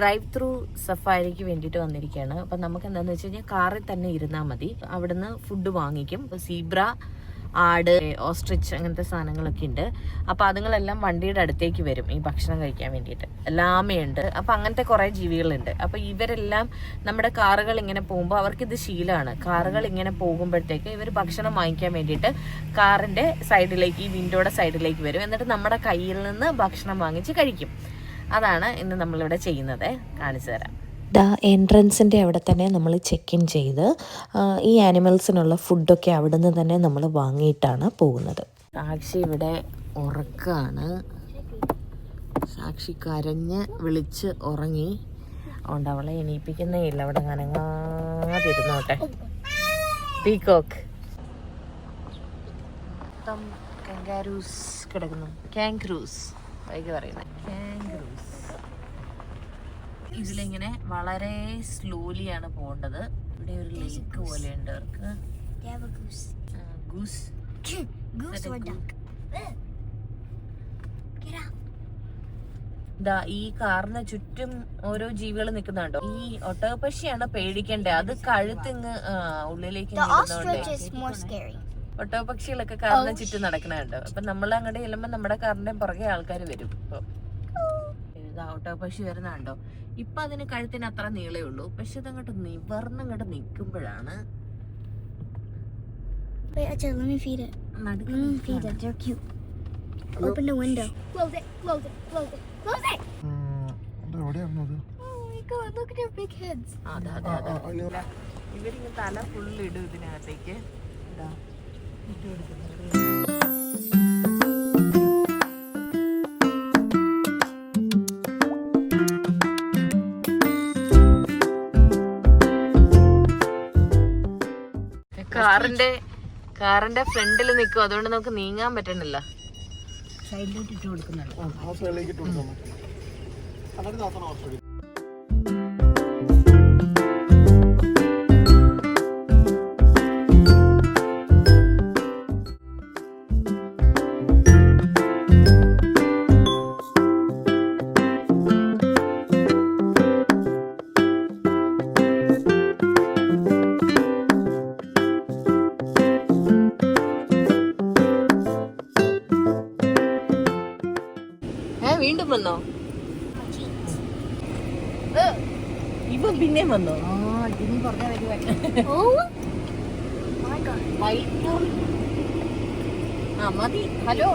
Drive through സഫാരിക്ക് വേണ്ടിയിട്ട് വന്നിരിക്കുകയാണ്. അപ്പം നമുക്ക് എന്താണെന്ന് വെച്ച് കഴിഞ്ഞാൽ കാറിൽ തന്നെ ഇരുന്നാൽ മതി. അവിടുന്ന് ഫുഡ് വാങ്ങിക്കും. സീബ്ര, ആട്, ഓസ്ട്രിച്ച് അങ്ങനത്തെ സാധനങ്ങളൊക്കെ ഉണ്ട്. അപ്പോൾ അതുങ്ങളെല്ലാം വണ്ടിയുടെ അടുത്തേക്ക് വരും ഈ ഭക്ഷണം കഴിക്കാൻ വേണ്ടിയിട്ട്. ലാമയുണ്ട്. അപ്പോൾ അങ്ങനത്തെ കുറേ ജീവികളുണ്ട്. അപ്പോൾ ഇവരെല്ലാം നമ്മുടെ കാറുകൾ ഇങ്ങനെ പോകുമ്പോൾ അവർക്കിത് ശീലമാണ്. കാറുകൾ ഇങ്ങനെ പോകുമ്പോഴത്തേക്ക് ഇവർ ഭക്ഷണം വാങ്ങിക്കാൻ വേണ്ടിയിട്ട് കാറിൻ്റെ സൈഡിലേക്ക്, ഈ വിൻഡോയുടെ സൈഡിലേക്ക് വരും. എന്നിട്ട് നമ്മുടെ കയ്യിൽ നിന്ന് ഭക്ഷണം വാങ്ങിച്ച് കഴിക്കും. അതാണ് ഇന്ന് നമ്മളിവിടെ ചെയ്യുന്നത്. കാണിച്ചു തരാം. എൻട്രൻസിൻ്റെ അവിടെ തന്നെ നമ്മൾ ചെക്ക് ഇൻ ചെയ്ത് ഈ ആനിമൽസിനുള്ള ഫുഡൊക്കെ അവിടെ നിന്ന് തന്നെ നമ്മൾ വാങ്ങിയിട്ടാണ് പോകുന്നത്. സാക്ഷി ഇവിടെ ഉറക്കാണ്. സാക്ഷി കരഞ്ഞ് വിളിച്ച് ഉറങ്ങി. അതുകൊണ്ട് അവളെ എണീപ്പിക്കുന്നേ ഇല്ല. അവിടെ നനങ്ങാതിരുന്നോട്ടെ. പീകോക്ക് മൊത്തം കങ്കാരൂസ് കിടക്കുന്നു. കാങ്ക്രൂസ് വൈകി പറയുന്നത്. കാങ്ക്രൂസ് ഇതിലിങ്ങനെ വളരെ സ്ലോലിയാണ് പോകേണ്ടത്. ഇവിടെ ഒരു ലേക്ക് പോലെയുണ്ട് അവർക്ക്. ഈ കാറിന് ചുറ്റും ഓരോ ജീവികൾ നിൽക്കുന്നുണ്ടോ. ഈ ഒട്ടകപ്പക്ഷിയാണ് പേടിക്കണ്ടേ. അത് കഴുത്തിങ് ഉള്ളിലേക്ക് ഒട്ടകപ്പക്ഷികളൊക്കെ കാറിന് ചുറ്റും നടക്കണുണ്ടോ. അപ്പൊ നമ്മൾ അങ്ങോട്ട് ചെല്ലുമ്പോ നമ്മുടെ കാറിന്റെ പുറകെ ആൾക്കാർ വരും. ഇപ്പൊ ഒട്ടകപ്പക്ഷി വരുന്നുണ്ടോ. ഇപ്പൊ അതിന് കഴുത്തിന് അത്ര നീളേ ഉള്ളൂ. പക്ഷെ അതങ്ങോട്ട് നിവർന്നങ്ങോട്ട് നിൽക്കുമ്പോഴാണ് ഇവരിങ്ങനെ തല ഫുള്ളിടും ഇതിനകത്തേക്ക്. കാറിന്റെ ഫ്രണ്ടിൽ നിൽക്കും. അതുകൊണ്ട് നമുക്ക് നീങ്ങാൻ പറ്റണില്ല. സൈഡിലോട്ട് ഇട്ട് കൊടുക്കുന്നുണ്ട്. വീണ്ടും വന്നോ? ഇവൻ പിന്നെയും വന്നോ? മതി. ഹലോ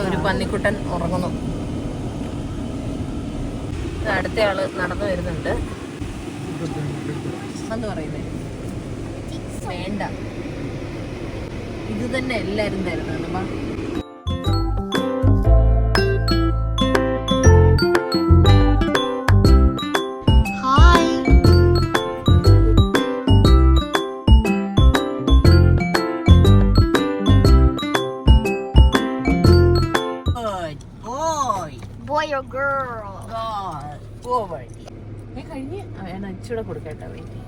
ഒരു പന്നിക്കുട്ടൻ ഉറങ്ങുന്നു. അടുത്ത ആള് നടന്നു വരുന്നുണ്ട്. എന്ന് പറയുന്നേ വേണ്ട, ഇത് തന്നെ എല്ലാരും തരുന്നതാണ്. Boy or girl? കഴിഞ്ഞ് വേണം ഇച്ചിടെ കൊടുക്കട്ടെ. വെയിറ്റ്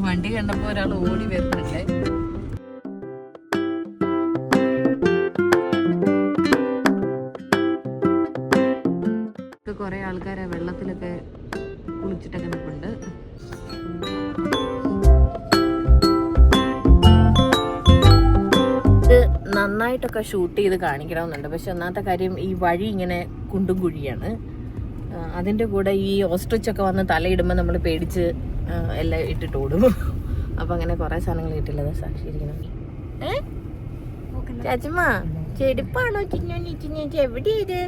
വണ്ടി കണ്ടപ്പോ ഒരാൾ ഓടി വരുന്നുണ്ട്. കുറെ ആൾക്കാരെ വെള്ളത്തിലൊക്കെ കുളിച്ചിട്ടൊക്കെ നിൽപ്പുണ്ട്. ഇത് നന്നായിട്ടൊക്കെ ഷൂട്ട് ചെയ്ത് കാണിക്കണമെന്നുണ്ട്. പക്ഷെ ഒന്നാമത്തെ കാര്യം ഈ വഴി ഇങ്ങനെ കുണ്ടും കുഴിയാണ്. അതിൻ്റെ കൂടെ ഈ ഓസ്ട്രിച്ചൊക്കെ വന്ന് തലയിടുമ്പോൾ നമ്മൾ പേടിച്ച് എല്ലാം ഇട്ടിട്ട് ഓടും. അപ്പം അങ്ങനെ കുറേ സാധനങ്ങൾ കിട്ടില്ലത്. സാക്ഷി ഇരിക്കണം. ചാച്ചമ്മ ചെരുപ്പാണോ ചിഞ്ഞോന്നിച്ചിഞ്ഞ എവിടെ ഇത്?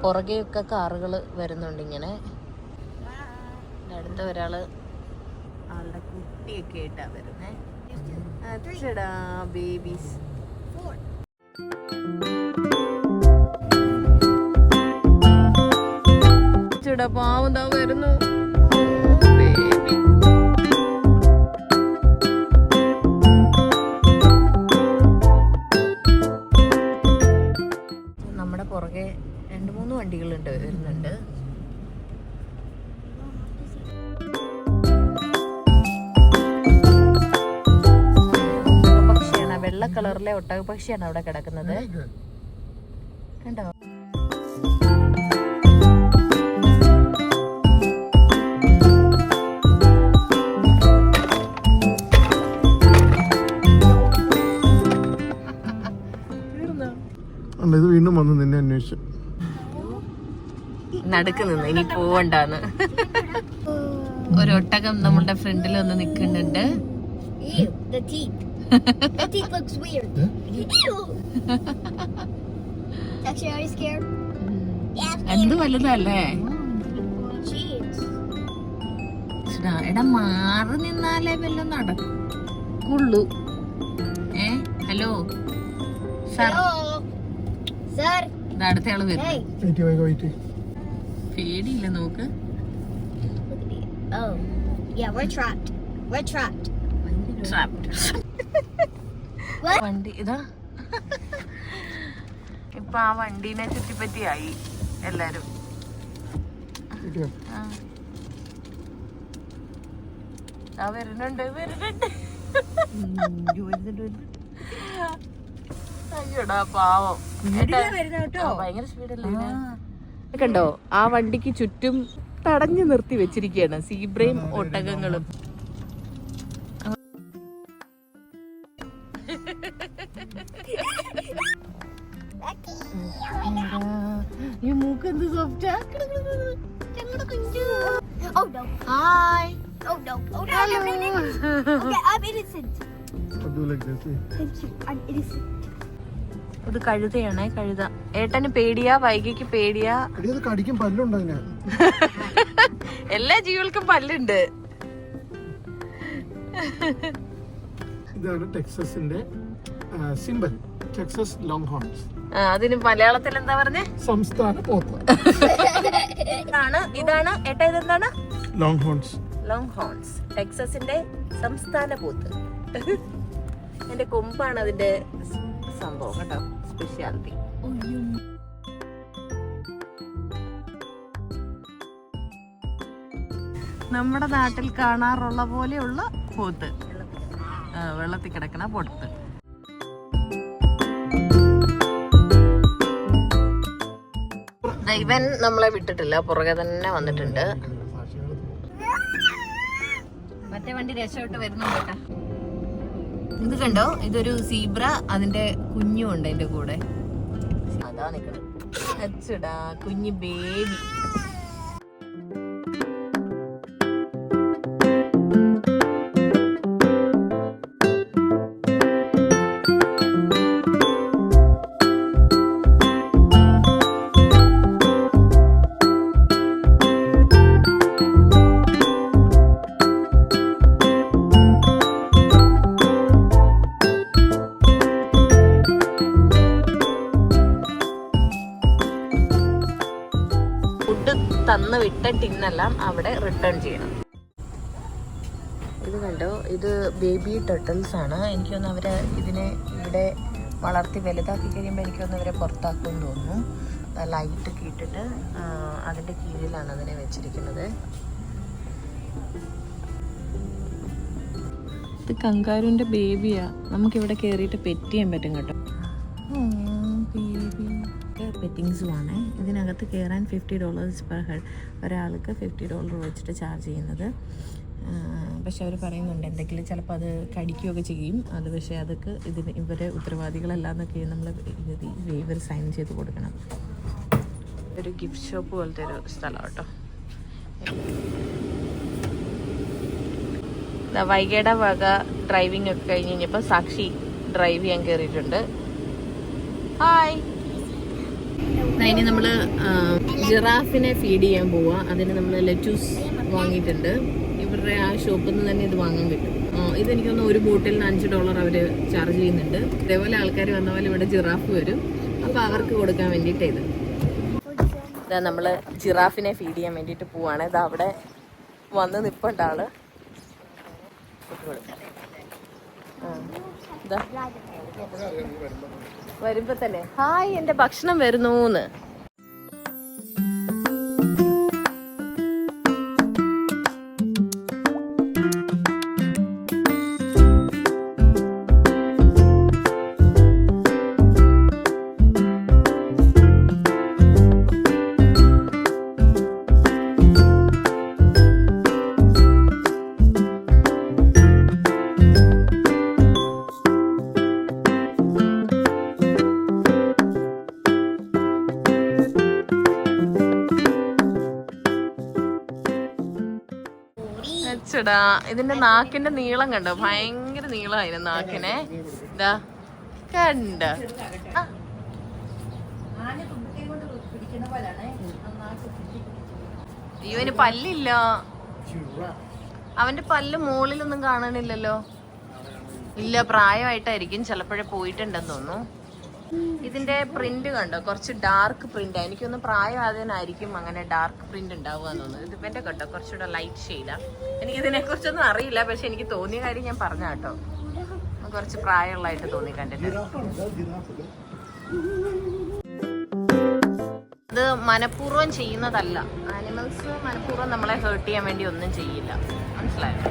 പുറകെയൊക്കെ കാറുകൾ വരുന്നുണ്ട്. ഇങ്ങനെ അടുത്ത ഒരാള് ആളുടെ കുട്ടിയൊക്കെ ആയിട്ടാ വരുന്നേ. അച്ഛടാ ബേബീസ്. കണ്ട പാവം താ വരുന്നു. നമ്മുടെ പുറകെ 2-3 വണ്ടികളുണ്ട് വരുന്നുണ്ട്. ഒട്ടകപക്ഷിയാണ്, വെള്ള കളറിലെ ഒട്ടകപക്ഷിയാണ് അവിടെ കിടക്കുന്നത്. കണ്ടോ? ഇത് വീണ്ടും വന്ന് നിന്നെ അന്വേഷിച്ചു. നടുക്ക് നിന്ന് ഇനി പോവണ്ടാന്ന്. ഒരു ഒട്ടകം നമ്മളുടെ ഫ്രണ്ടിൽ വന്ന് നിക്കുന്നുണ്ട്. Ew, the teeth. The teeth looks weird. Ew. Actually, are you scared? Yeah, I'm എന്ത് scared. വലുതല്ലേ? Jeez. എടാ മാറി നിന്നാലേ വല്ലതും നടക്കുള്ളൂ. Hello sir, Hello. Sir. അടുത്ത ആള് വരും. Hey. വെയിറ്റ്. പേടിയില്ല നോക്ക്. Look at me. Oh. Yeah, we're trapped. We're trapped. What? വണ്ടി ഇതാ. ഇപ്പൊ ആ വണ്ടീനെ ചുറ്റിപ്പറ്റിയായി എല്ലാരും. വരുന്നുണ്ട്. അയ്യോടാ പാവം. ഭയങ്കര സ്പീഡല്ലേ. കണ്ടോ ആ വണ്ടിക്ക് ചുറ്റും തടഞ്ഞു നിർത്തി വെച്ചിരിക്കുകയാണ് സീബ്രയും ഒട്ടകങ്ങളും. ഈ മൂക്ക് എന്ത് സോഫ്റ്റാ. Oh no. Hi. Oh no. Oh no. No, no, no, no. Okay, I'm innocent. I'm innocent. ഇത് കഴുതയാണേ, കഴുത. ഏട്ടന് പേടിയാ, വൈകിക്ക് പേടിയാ. കടിക്കും പല്ലുണ്ടോ അതിന്? എല്ലാ ജീവികൾക്കും പല്ലുണ്ട്. ഇതാണ് ടെക്സസിന്റെ സിംബൽ, ടെക്സസ് ലോങ് ഹോൺസ്. അതിന് മലയാളത്തിൽ എന്താ പറഞ്ഞേ? സംസ്ഥാന പോത്ത്. ഇതാണ് ഏട്ടാ, ഇതെന്താണ്? Long horns. ലോങ് ഹോൺസ്, ടെക്സസിന്റെ സംസ്ഥാന പോത്ത്. എന്റെ കൊമ്പാണ് അതിന്റെ സംഭവം കേട്ടോ, സ്പെഷ്യാലിറ്റി. നമ്മുടെ നാട്ടിൽ കാണാറുള്ള പോലെയുള്ള പോത്ത്, വെള്ളത്തിൽ കിടക്കണ പോത്ത്. ഇവൻ നമ്മളെ വിട്ടിട്ടില്ല, പുറകെ തന്നെ വന്നിട്ടുണ്ട്. മറ്റേ വണ്ടി രക്ഷപ്പെട്ട് വരുന്നുണ്ട് കേട്ടാ. ഇത് കണ്ടോ, ഇതൊരു സീബ്ര, അതിന്റെ കുഞ്ഞും ഉണ്ട് എന്റെ കൂടെ. അതാ നിക്കണത്. അച്ചടാ കുഞ്ഞു ബേബി. തന്നു വിട്ട ടിന്നെല്ലാം അവിടെ റിട്ടേൺ ചെയ്യണം. ഇത് കണ്ടോ, ഇത് ബേബി ടർട്ടിൽസ് ആണ്. എനിക്കൊന്ന് അവരെ ഇതിനെ ഇവിടെ വളർത്തി വലുതാക്കി കഴിയുമ്പോൾ എനിക്കൊന്ന് അവരെ പുറത്താക്കുമെന്ന് തോന്നുന്നു. ലൈറ്റൊക്കെ ഇട്ടിട്ട് അതിൻ്റെ കീഴിലാണ് അതിനെ വെച്ചിരിക്കുന്നത്. ഇത് കങ്കാരുവിൻ്റെ ബേബിയാ. നമുക്കിവിടെ കയറിയിട്ട് പെറ്റ് ചെയ്യാൻ പറ്റും കേട്ടോ. ബേബി പെറ്റിങ്സുമാണ്. ഇതിനകത്ത് കയറാൻ $50 പെർ ഹെഡ്, ഒരാൾക്ക് $50 വെച്ചിട്ട് ചാർജ് ചെയ്യുന്നത്. പക്ഷെ അവർ പറയുന്നുണ്ട് എന്തെങ്കിലും ചിലപ്പോൾ അത് കടിക്കുകയൊക്കെ ചെയ്യും. അത് പക്ഷേ അതൊക്കെ ഇതിന് ഇവരെ ഉത്തരവാദികളല്ലാന്നൊക്കെ നമ്മൾ വേവർ സൈൻ ചെയ്ത് കൊടുക്കണം. ഒരു ഗിഫ്റ്റ് ഷോപ്പ് പോലത്തെ ഒരു സ്ഥലം കേട്ടോ. വൈകയുടെ വക ഡ്രൈവിംഗ് ഒക്കെ കഴിഞ്ഞ് കഴിഞ്ഞപ്പോൾ സാക്ഷി ഡ്രൈവ് ചെയ്യാൻ കയറിയിട്ടുണ്ട്. ഹായ്. ഇനി നമ്മൾ ജിറാഫിനെ ഫീഡ് ചെയ്യാൻ പോവാ. അതിന് നമ്മൾ ലെറ്റൂസ് വാങ്ങിയിട്ടുണ്ട്. ഇവരുടെ ആ ഷോപ്പിൽ നിന്ന് തന്നെ ഇത് വാങ്ങാൻ കിട്ടും. ഇതെനിക്കൊന്ന് ഒരു ബോട്ടിലിന് $5 അവർ ചാർജ് ചെയ്യുന്നുണ്ട്. ഇതേപോലെ ആൾക്കാർ വന്ന പോലെ ഇവിടെ ജിറാഫ് വരും. അപ്പോൾ അവർക്ക് കൊടുക്കാൻ വേണ്ടിയിട്ട് ഇത് ഇതാ നമ്മൾ ജിറാഫിനെ ഫീഡ് ചെയ്യാൻ വേണ്ടിയിട്ട് പോവാണ്. ഇതാ അവിടെ വന്ന് നിൽപ്പുണ്ട് ആള്. ഇതാ വരുമ്പോ തന്നെ ഹായ് എൻ്റെ ഭക്ഷണം വരുന്നൂന്ന്. ടാ ഇതിന്റെ നാക്കിന്റെ നീളം കണ്ടോ? ഭയങ്കര നീളമായിരുന്നു നാക്കിനെ. ഇതാ കണ്ട ഇവന് പല്ലില്ല. അവന്റെ പല്ല് മുകളിലൊന്നും കാണണില്ലല്ലോ. ഇല്ല, പ്രായമായിട്ടായിരിക്കും, ചിലപ്പോഴേ പോയിട്ടുണ്ടെന്ന് തോന്നുന്നു. ഇതിന്റെ പ്രിന്റ് കണ്ടോ? കുറച്ച് ഡാർക്ക് പ്രിന്റ്. എനിക്കൊന്ന് പ്രായമായതിനായിരിക്കും അങ്ങനെ ഡാർക്ക് പ്രിന്റ് ഉണ്ടാവുക എന്ന് തോന്നുന്നു. ഇത് ഇവന്റെ കേട്ടോ കുറച്ചുകൂടെ ലൈറ്റ് ഷെയ്ഡാ. എനിക്കിതിനെ കുറിച്ചൊന്നും അറിയില്ല, പക്ഷെ എനിക്ക് തോന്നിയ കാര്യം ഞാൻ പറഞ്ഞ കേട്ടോ. കുറച്ച് പ്രായമുള്ളതായിട്ട് തോന്നി കണ്ടിട്ട്. ഇത് മനഃപൂർവ്വം ചെയ്യുന്നതല്ല. ആനിമൽസ് മനഃപൂർവ്വം നമ്മളെ ഹേർട്ട് ചെയ്യാൻ വേണ്ടി ഒന്നും ചെയ്യില്ല, മനസ്സിലായോ?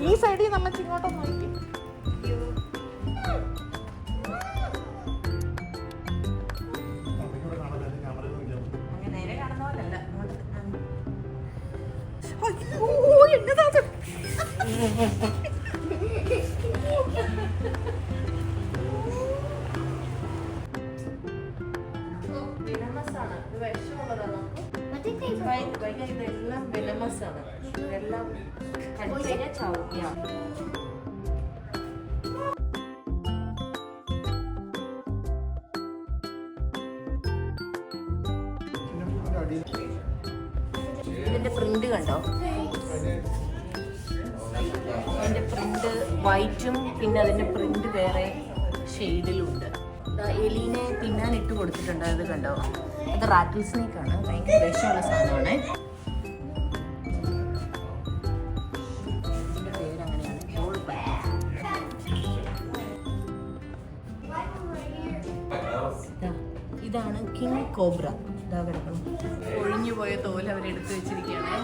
ഈ സൈഡിൽ നമ്മൾ ഇങ്ങോട്ടും നോക്കി. നേരെ കാണുന്ന പോലല്ല. എന്നതാ വിനമസാണ്. ഇത് വിഷമുള്ളതാണ്. ഇതെല്ലാം വിനമസാണ്. ഇതെല്ലാം കടിച്ചു കഴിഞ്ഞാൽ ചവിട്ടിയ. ഇതിന്റെ പ്രിന്റ് കണ്ടോ? അതിന്റെ പ്രിന്റ് വൈറ്റും പിന്നെ അതിന്റെ പ്രിന്റ് വേറെ ഷെയ്ഡിലുണ്ട്. എലീനെ തിന്നാൻ ഇട്ട് കൊടുത്തിട്ടുണ്ട്. അത് കണ്ടോ? ഇത് റാറ്റിൽ സ്നേക്ക് ആണ്. ഭയങ്കര വിഷമുള്ള സാധനമാണ്. ഇതിന്റെ പേരങ്ങനെയാണ്, ബോൾ പൈത്തൺ. ഇതാണ് കിങ് കോബ്ര. ഇതാ കിടക്കണം. ഒഴിഞ്ഞു പോയ തോല് അവരെടുത്ത് വെച്ചിരിക്കുകയാണ്.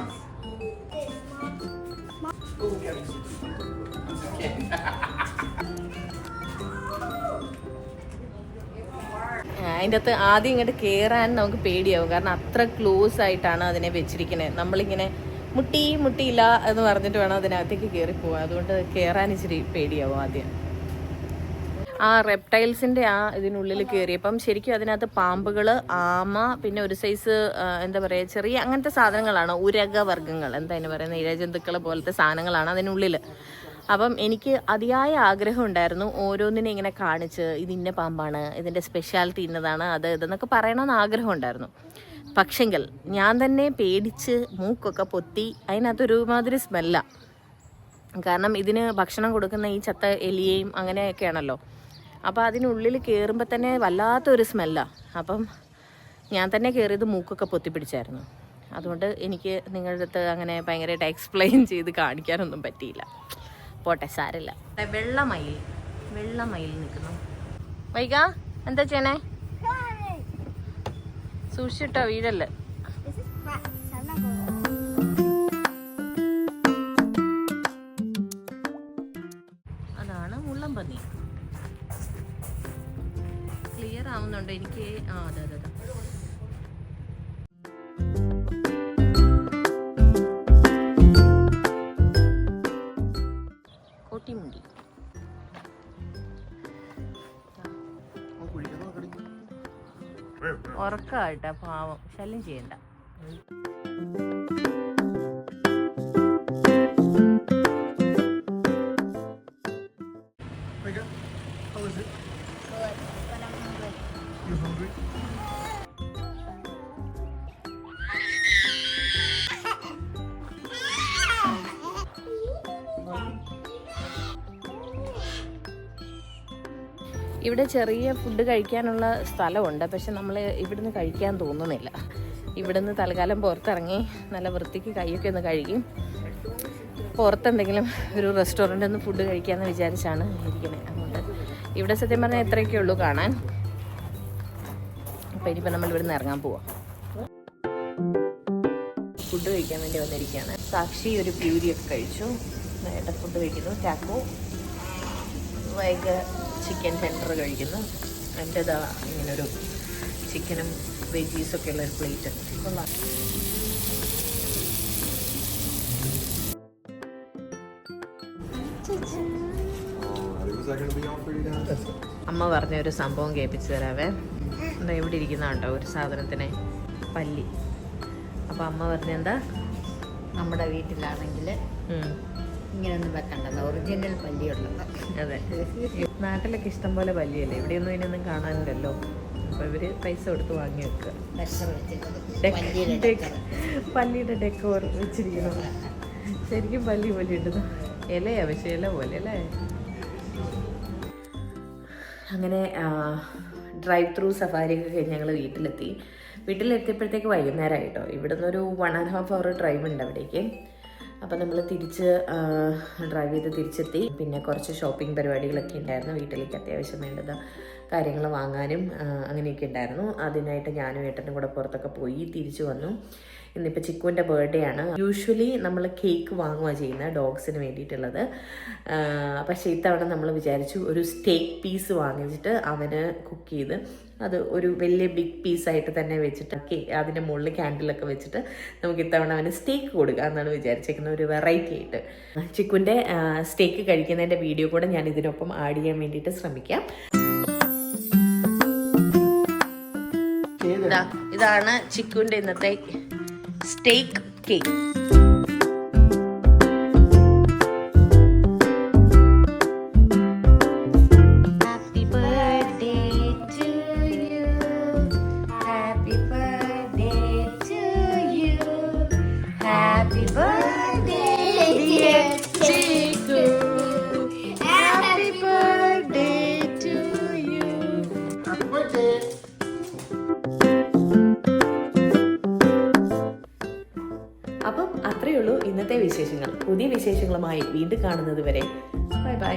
അതിൻ്റെ അകത്ത് ആദ്യം ഇങ്ങോട്ട് കയറാൻ നമുക്ക് പേടിയാവും, കാരണം അത്ര ക്ലോസ് ആയിട്ടാണ് അതിനെ വെച്ചിരിക്കുന്നത്. നമ്മളിങ്ങനെ മുട്ടിയില്ല എന്ന് പറഞ്ഞിട്ട് വേണം അതിനകത്തേക്ക് കയറി പോകാൻ. അതുകൊണ്ട് കയറാൻ ഇച്ചിരി പേടിയാവും ആദ്യം. ആ റെപ്റ്റൈൽസിൻ്റെ ഇതിനുള്ളിൽ കയറിയപ്പം ശരിക്കും അതിനകത്ത് പാമ്പുകൾ, ആമ, പിന്നെ ഒരു സൈസ് എന്താ പറയുക ചെറിയ അങ്ങനത്തെ സാധനങ്ങളാണ്, ഉരക വർഗ്ഗങ്ങൾ, എന്താ അതിന് പറയുന്നത്, ഇഴജന്തുക്കൾ പോലത്തെ സാധനങ്ങളാണ് അതിനുള്ളിൽ. അപ്പം എനിക്ക് അതിയായ ആഗ്രഹം ഉണ്ടായിരുന്നു ഓരോന്നിനെ ഇങ്ങനെ കാണിച്ച് ഇത് ഇന്ന പാമ്പാണ്, ഇതിൻ്റെ സ്പെഷ്യാലിറ്റി ഇന്നതാണ്, അത് ഇതെന്നൊക്കെ പറയണമെന്ന് ആഗ്രഹം ഉണ്ടായിരുന്നു. പക്ഷെങ്കിൽ ഞാൻ തന്നെ പേടിച്ച് മൂക്കൊക്കെ പൊത്തി. അതിനകത്തൊരുമാതിരി സ്മെല്ലാണ്. കാരണം ഇതിന് ഭക്ഷണം കൊടുക്കുന്ന ഈ ചത്ത എലിയെയും അങ്ങനെയൊക്കെയാണല്ലോ. അപ്പോൾ അതിനുള്ളിൽ കയറുമ്പോൾ തന്നെ വല്ലാത്തൊരു സ്മെല്ലാണ്. അപ്പം ഞാൻ തന്നെ കയറിയത് മൂക്കൊക്കെ പൊത്തിപ്പിടിച്ചായിരുന്നു. അതുകൊണ്ട് എനിക്ക് നിങ്ങളുടെ അടുത്ത് അങ്ങനെ ഭയങ്കരമായിട്ട് എക്സ്പ്ലെയിൻ ചെയ്ത് കാണിക്കാനൊന്നും പറ്റിയില്ല. പോട്ടെ, സാരില്ല. വെള്ളമയിൽ നിൽക്കുന്നു. വൈക എന്താ ചെയ്യണേ? സൂക്ഷിച്ചിട്ടോ, വീഴല്ലേ. അതാണ് മുള്ളംപന്നി. ക്ലിയർ ആവുന്നുണ്ട് എനിക്ക്. അതെ. കോട്ടിമുണ്ടി ഉറക്കായിട്ടാ, പാവം, ശല്യം ചെയ്യണ്ട. ഇവിടെ ചെറിയ ഫുഡ് കഴിക്കാനുള്ള സ്ഥലമുണ്ട്, പക്ഷെ നമ്മൾ ഇവിടുന്ന് കഴിക്കാൻ തോന്നുന്നില്ല. ഇവിടുന്ന് തൽക്കാലം പുറത്തിറങ്ങി നല്ല വൃത്തിക്ക് കൈയൊക്കെ ഒന്ന് കഴുകി പുറത്തെന്തെങ്കിലും ഒരു റെസ്റ്റോറൻറ്റിൽ നിന്ന് ഫുഡ് കഴിക്കാമെന്ന് വിചാരിച്ചാണ് ഇരിക്കണേ. അതുകൊണ്ട് ഇവിടെ സത്യം പറഞ്ഞാൽ എത്രയൊക്കെ ഉള്ളൂ കാണാൻ. അപ്പോൾ ഇനിയിപ്പോൾ നമ്മൾ ഇവിടുന്ന് ഇറങ്ങാൻ പോവാം. ഫുഡ് കഴിക്കാൻ വേണ്ടി വന്നിരിക്കുകയാണ്. സാക്ഷി ഒരു പ്യൂരിയൊക്കെ കഴിച്ചു. നേരത്തെ ഫുഡ് കഴിക്കുന്നു. ടാക്കോ വൈകി ചിക്കൻ സെൻറ്റർ കഴിക്കുന്നു. എൻ്റെതാ ഇങ്ങനൊരു ചിക്കനും വെജീസൊക്കെ ഉള്ള ഒരു പ്ലേറ്റ് കൊള്ളാം. അമ്മ പറഞ്ഞ ഒരു സംഭവം കേൾപ്പിച്ചു തരാവേ. എന്താ ഇവിടെ ഇരിക്കുന്ന കേട്ടോ ഒരു സാധനത്തിന് പല്ലി. അപ്പം അമ്മ പറഞ്ഞെന്താ, നമ്മുടെ വീട്ടിലാണെങ്കിൽ ഇങ്ങനെയൊന്നും വെക്കണ്ടല്ലോ, ഒറിജിനൽ പല്ലിയുള്ളത്. അതെ, നാട്ടിലൊക്കെ ഇഷ്ടം പോലെ പല്ലിയല്ലേ, ഇവിടെയൊന്നും ഇതിനൊന്നും കാണാനില്ലല്ലോ. അപ്പോൾ ഇവര് പൈസ കൊടുത്ത് വാങ്ങി വെക്കുക. പല്ലിയുടെ ഡെക്കോർ വെച്ചിരിക്കണം. ശരിക്കും പല്ലി പോലെ ഇടുന്നു. ഇലയാ, പക്ഷേ ഇല പോലെ അല്ലേ. അങ്ങനെ ഡ്രൈവ് ത്രൂ സഫാരിയൊക്കെ കഴിഞ്ഞ് ഞങ്ങൾ വീട്ടിലെത്തിയപ്പോഴത്തേക്ക് വൈകുന്നേരമായിട്ടോ. ഇവിടുന്ന് ഒരു 1.5 hour ഡ്രൈവ് ഉണ്ട് അവിടേക്ക്. അപ്പോൾ നമ്മൾ ഡ്രൈവ് ചെയ്ത് തിരിച്ചെത്തി. പിന്നെ കുറച്ച് ഷോപ്പിംഗ് പരിപാടികളൊക്കെ ഉണ്ടായിരുന്നു. വീട്ടിലേക്ക് അത്യാവശ്യം വേണ്ടത് കാര്യങ്ങൾ വാങ്ങാനും അങ്ങനെയൊക്കെ ഉണ്ടായിരുന്നു. അതിനായിട്ട് ഞാനും ഏട്ടനും കൂടെ പുറത്തൊക്കെ പോയി തിരിച്ചു വന്നു. ഇന്നിപ്പോൾ ചിക്കുവിൻ്റെ ബർത്ത്ഡേ ആണ്. യൂഷ്വലി നമ്മൾ കേക്ക് വാങ്ങുക ചെയ്യുന്നത് ഡോഗ്സിന് വേണ്ടിയിട്ടുള്ളത്. പക്ഷേ ഇത്തവണ നമ്മൾ വിചാരിച്ചു ഒരു സ്റ്റേക്ക് പീസ് വാങ്ങിച്ചിട്ട് അവന് കുക്ക് ചെയ്ത് അത് ഒരു വലിയ ബിഗ് പീസായിട്ട് തന്നെ വെച്ചിട്ട് അതിൻ്റെ മുകളിൽ ക്യാൻഡിലൊക്കെ വെച്ചിട്ട് നമുക്ക് ഇത്തവണ അവന് സ്റ്റേക്ക് കൊടുക്കുക എന്നാണ് വിചാരിച്ചേക്കുന്നത്, ഒരു വെറൈറ്റി ആയിട്ട്. ചിക്കുവിൻ്റെ സ്റ്റേക്ക് കഴിക്കുന്നതിൻ്റെ വീഡിയോ കൂടെ ഞാൻ ഇതിനൊപ്പം ആഡ് ചെയ്യാൻ വേണ്ടിയിട്ട് ശ്രമിക്കാം. ഇതാണ് ചിക്കുവിൻ്റെ ഇന്നത്തെ steak cake. Happy birthday to you, happy birthday to you, happy birthday dear Chikku, happy birthday to you. Happy birthday. അപ്പം അത്രയേ ഉള്ളൂ ഇന്നത്തെ വിശേഷങ്ങൾ. പുതിയ വിശേഷങ്ങളുമായി വീണ്ടും കാണുന്നത് വരെ ബൈ ബൈ.